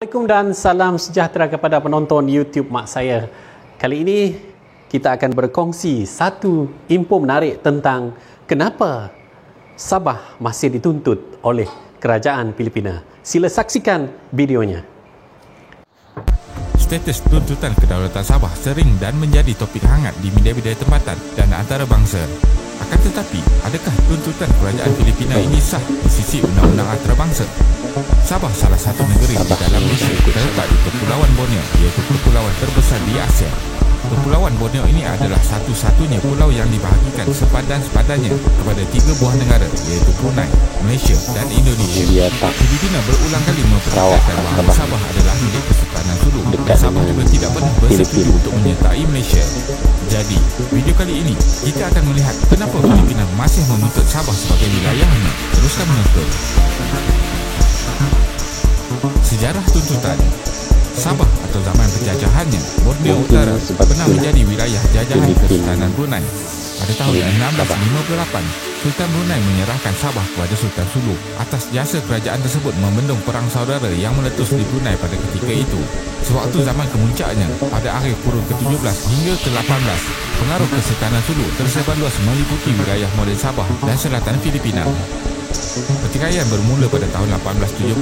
Assalamualaikum dan salam sejahtera kepada penonton YouTube mak saya. Kali ini kita akan berkongsi satu info menarik tentang kenapa Sabah masih dituntut oleh kerajaan Filipina. Sila saksikan videonya. Status tuntutan kedaulatan Sabah sering dan menjadi topik hangat di media-media tempatan dan antarabangsa. Akan tetapi, adakah tuntutan kerajaan Filipina ini sah di sisi undang-undang antarabangsa? Sabah salah satu negeri di dalam Malaysia terletak di Kepulauan Borneo, iaitu kepulauan terbesar di Asia. Kepulauan Borneo ini adalah satu-satunya pulau yang dibahagikan sepadan-sepadannya kepada 3 buah negara, iaitu Brunei, Malaysia dan Indonesia. Filipina berulang kali memperkatakan bahawa Sabah adalah milik Kesultanan Sulu dan Sabah juga tidak pernah bersetuju untuk menyertai Malaysia. Jadi, video kali ini kita akan melihat kenapa Filipina masih menuntut Sabah sebagai wilayahnya. Teruskan menonton. Sejarah tuntutan. Sabah atau zaman penjajahannya, Borneo Utara pernah menjadi wilayah jajahan Kesultanan Brunei. Pada tahun 1658, Sultan Brunei menyerahkan Sabah kepada Sultan Sulu atas jasa kerajaan tersebut membendung perang saudara yang meletus di Brunei pada ketika itu. Sewaktu zaman kemuncaknya, pada akhir kurun ke-17 hingga ke-18, pengaruh Kesultanan Sulu tersebar luas meliputi wilayah moden Sabah dan selatan Filipina. Pertikaian bermula pada tahun 1878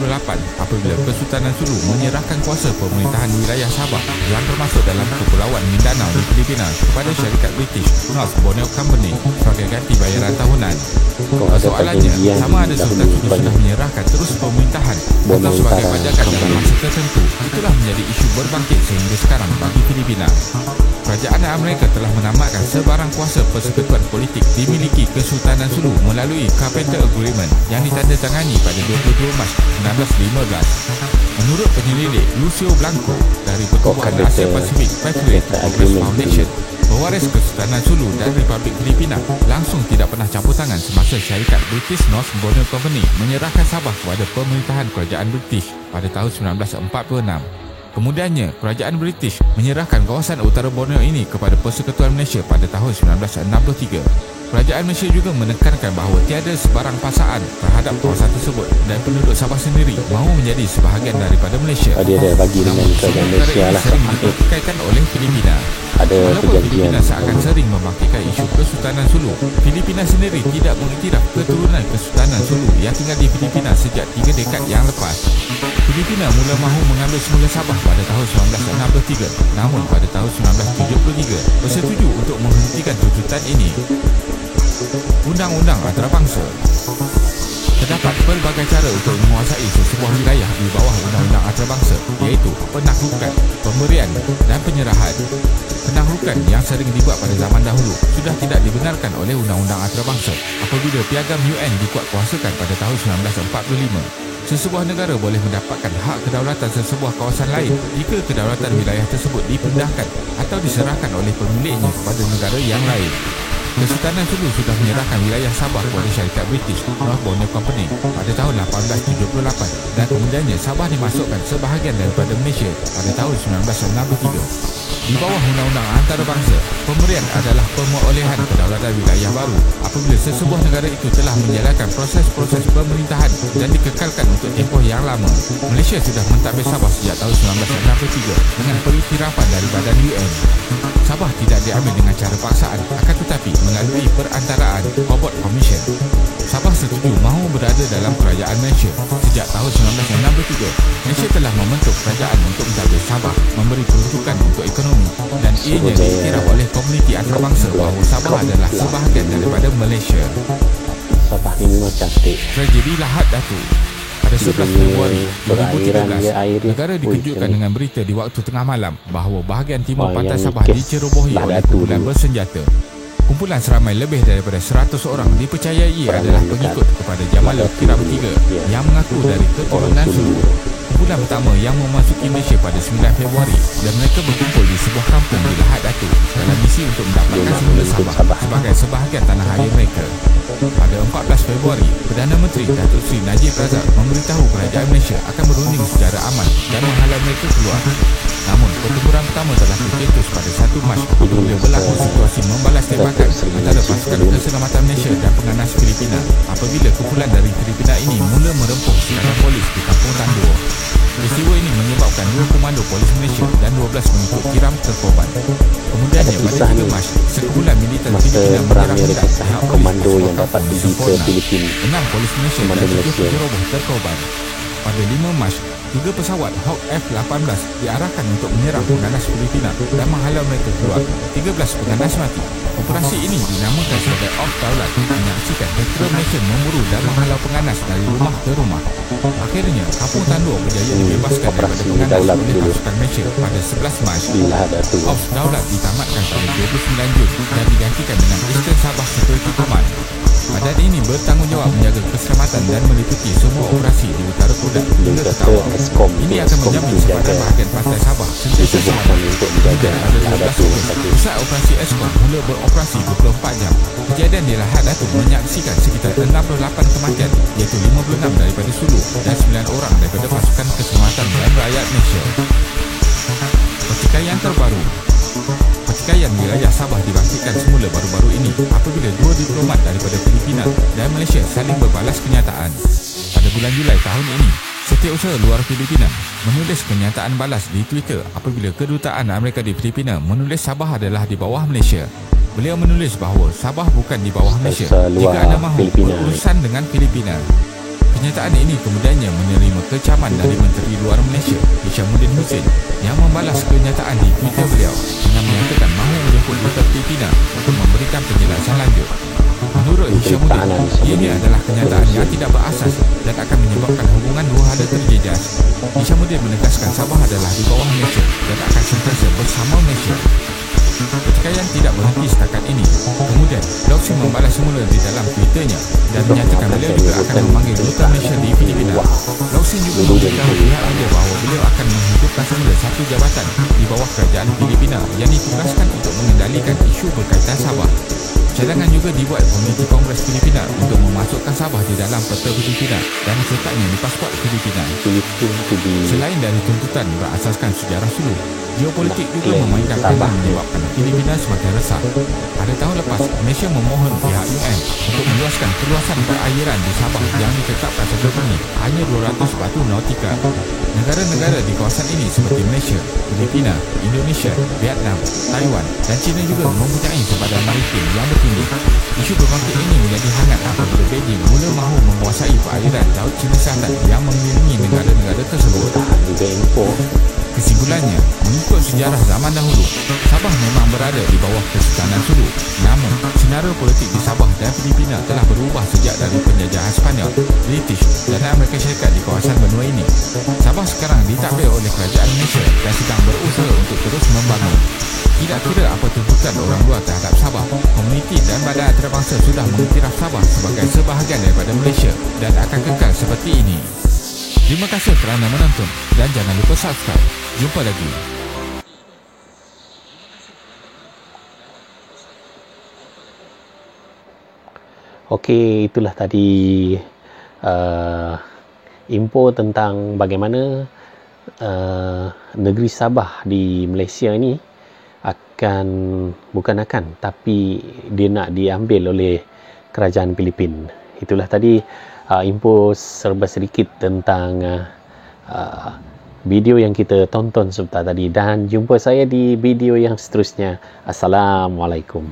apabila Kesultanan Sulu menyerahkan kuasa pemerintahan wilayah Sabah yang termasuk dalam Kepulauan Mindanao di Filipina kepada syarikat British North Borneo Company sebagai ganti bayaran tahunan. Soalannya, sama ada Sultan Sulu sudah menyerahkan terus pemerintahan atau sebagai pajakan dalam masa tertentu. Itulah menjadi isu berbangkit sehingga sekarang bagi Filipina. Kerajaan Amerika telah menamatkan sebarang kuasa persekutuan politik dimiliki Kesultanan Sulu melalui Carpenter Agreement yang ditandatangani pada 22 Mac 1915. Menurut penyelidik Lucio Blanco dari Pertubuhan Asia Pasifik Patriot Progress Foundation, pewaris Kesultanan Sulu dan Republik Filipina langsung tidak pernah campur tangan semasa syarikat British North Borneo Company menyerahkan Sabah kepada pemerintahan kerajaan British pada tahun 1946. Kemudiannya, kerajaan British menyerahkan kawasan utara Borneo ini kepada Persekutuan Malaysia pada tahun 1963. Kerajaan Malaysia juga menekankan bahawa tiada sebarang paksaan terhadap kawasan tersebut dan penduduk Sabah sendiri mahu menjadi sebahagian daripada Malaysia. Dia ada bagi dengan kerajaan Malaysia lah. Sering dipertikaikan oleh Filipina. Ada Walaupun perjanjian. Filipina seakan sering membangkitkan isu Kesultanan Sulu, Filipina sendiri tidak mengiktiraf keturunan Kesultanan Sulu yang tinggal di Filipina sejak 3 dekad yang lepas. Filipina mula mahu mengambil semula Sabah pada tahun 1963, namun pada tahun 1973 bersetuju untuk menghentikan tuntutan ini. Undang-undang antarabangsa. Terdapat pelbagai cara untuk menguasai sesebuah wilayah di bawah undang-undang antarabangsa, iaitu penaklukan, pemberian dan penyerahan. Penaklukan yang sering dibuat pada zaman dahulu sudah tidak dibenarkan oleh undang-undang antarabangsa apabila piagam UN dikuatkuasakan pada tahun 1945. Sesebuah negara boleh mendapatkan hak kedaulatan sesebuah kawasan lain jika kedaulatan wilayah tersebut dipindahkan atau diserahkan oleh pemiliknya kepada negara yang lain. Kesultanan Sulu sudah menyerahkan wilayah Sabah kepada syarikat British North Borneo Company pada tahun 1878 dan kemudiannya Sabah dimasukkan sebahagian daripada Malaysia pada tahun 1963. Di bawah undang-undang antarabangsa, pemberian adalah pemerolehan kedaulatan wilayah baru apabila sesebuah negara itu telah menjalankan proses-proses pemerintahan dan dikekalkan untuk tempoh yang lama. Malaysia sudah mentadbir Sabah sejak tahun 1963 dengan periktirafan dari badan UN. Sabah tidak diambil dengan cara paksaan, akan tetapi melalui perantaraan Hobart Commission. Sabah setuju mahu berada dalam kerajaan Malaysia. Sejak tahun 1963, Malaysia telah membentuk kerajaan untuk mentadbir Sabah, memberi peruntukan untuk ekonomi dan ianya diiktiraf oleh komuniti antarabangsa bahawa Sabah adalah sebahagian daripada Malaysia. Sabah ni memang cantik. Tragedi Lahad Datu. Pada 11 Februari 2013, negara dikejutkan dengan berita di waktu tengah malam bahawa bahagian timur pantai Sabah dicerobohi oleh kumpulan bersenjata. Kumpulan seramai lebih daripada 100 orang dipercayai adalah pengikut kepada Jamal Kiram III yang mengaku dari keturunan Sulu. Kumpulan pertama yang memasuki Malaysia pada 9 Februari dan mereka berkumpul di sebuah kampung di Lahad Datu dalam misi untuk mendapatkan semula Sabah sebagai sebahagian tanah air mereka. Pada 14 Februari, Perdana Menteri Datuk Seri Najib Razak memberitahu kerajaan Malaysia akan berunding secara aman dan menghalau mereka keluar. Namun, pertempuran pertama telah tercetus pada 1 Mac apabila berlaku situasi membalas tembakan antara pasukan keselamatan Malaysia dan penganas Filipina apabila kumpulan dari Filipina ini mula merempuh serangan polis di Kampung Tandur. Peristiwa ini menyebabkan 2 komando polis Malaysia dan 12 mengikut kiram terkorban. Kemudiannya pada 3 Mac, sekumpulan militer Filipina menyerang pihak komando polis yang dapat pergi ke Filipina. 6 polis Malaysia dan 7 penceroboh terkorban. Pada 5 Mac, 3 pesawat Hawk F-18 diarahkan untuk menyerang penganas Filipina dan menghalau mereka keluar. 13 penganas mati. Operasi ini dinamakan sebagai Off Daulat, menyaksikan tentera Malaysia memburu dan menghalau penganas dari rumah ke rumah. Akhirnya, Kampung Tandur berjaya dibebaskan daripada penganas oleh pasukan Malaysia pada 11 Mac. Off Daulat ditamatkan pada 29 Jun dan digantikan dengan Eastern Sabah Security Command. Badan ini bertanggungjawab menjaga keselamatan dan meliputi semua operasi di utara Kudat hingga ke Tawau. Ini akan menjamin sepadan bahagian pantai Sabah sentiasa selamat. Kemudian pada 12 Ogos, pusat operasi Eskom mula beroperasi 24 jam. Kejadian di Lahad Datu menyaksikan sekitar 68 kematian, iaitu 56 daripada Sulu dan 9 orang daripada pasukan keselamatan dan rakyat Malaysia. Pertikaian terbaru. Pertikaian wilayah Sabah dibangkitkan semula baru-baru ini apabila 2 diplomat daripada Filipina dan Malaysia saling berbalas kenyataan. Pada bulan Julai tahun ini, Setiausaha Luar Filipina menulis kenyataan balas di Twitter apabila Kedutaan Amerika di Filipina menulis Sabah adalah di bawah Malaysia. Beliau menulis bahawa Sabah bukan di bawah Malaysia jika anda mahu berurusan dengan Filipina. Kenyataan ini kemudiannya menerima kecaman dari Menteri Luar Malaysia, Hishamuddin Hussein, yang membalas kenyataan di Twitter beliau dengan menyatakan mahu menjemput duta Filipina untuk memberikan penjelasan lanjut. Menurut Hishamuddin, ini adalah kenyataan yang tidak berasas dan akan menyebabkan hubungan dua hala terjejas. Hishamuddin menegaskan Sabah adalah di bawah Malaysia dan akan sentiasa bersama Malaysia. Pertikaian tidak berhenti setakat ini. Kemudian, Lauk Sin membalas semula di dalam Twitternya dan menyatakan beliau juga akan memanggil duta Malaysia di Filipina. Lauk Sin juga memberitahu pihak India bahawa beliau akan menghidupkan semula satu jabatan di bawah kerajaan Filipina yang ditugaskan untuk mengendalikan isu berkaitan Sabah. Cadangan juga dibuat Komiti Kongres Filipina untuk memasukkan Sabah di dalam peta Filipina dan dicetaknya di pasport Filipina. Selain dari tuntutan berasaskan sejarah Sulu, geopolitik juga memainkan peranan menyebabkan Filipina semakin resah. Pada tahun lepas, Malaysia memohon pihak UN untuk meluaskan keluasan perairan di Sabah yang ditetapkan sebelum ini hanya 200 batu nautika. Negara-negara di kawasan ini seperti Malaysia, Filipina, Indonesia, Vietnam, Taiwan dan China juga mempunyai sempadan maritim yang bertindih. Isu berbangkit ini menjadi hangat apabila Beijing mula mahu menguasai perairan Laut Cina Selatan yang mengelilingi negara-negara tersebut. Kesimpulannya, mengikut sejarah zaman dahulu, Sabah memang berada di bawah Kesultanan Sulu. Namun, senario politik di Sabah dan Filipina telah berubah sejak dari penjajahan Sepanyol, British dan Amerika Syarikat di kawasan benua ini. Sabah sekarang ditadbir oleh kerajaan Malaysia dan sedang berusaha untuk terus membangun. Tidak kira apa tuntutan orang luar terhadap Sabah, komuniti dan badan antarabangsa sudah mengiktiraf Sabah sebagai sebahagian daripada Malaysia dan akan kekal seperti ini. Terima kasih kerana menonton dan jangan lupa subscribe. Jumpa lagi. Okey, itulah tadi info tentang bagaimana negeri Sabah di Malaysia ni tapi dia nak diambil oleh kerajaan Filipin. Itulah tadi info serba sedikit tentang video yang kita tonton sebentar tadi, dan jumpa saya di video yang seterusnya. Assalamualaikum.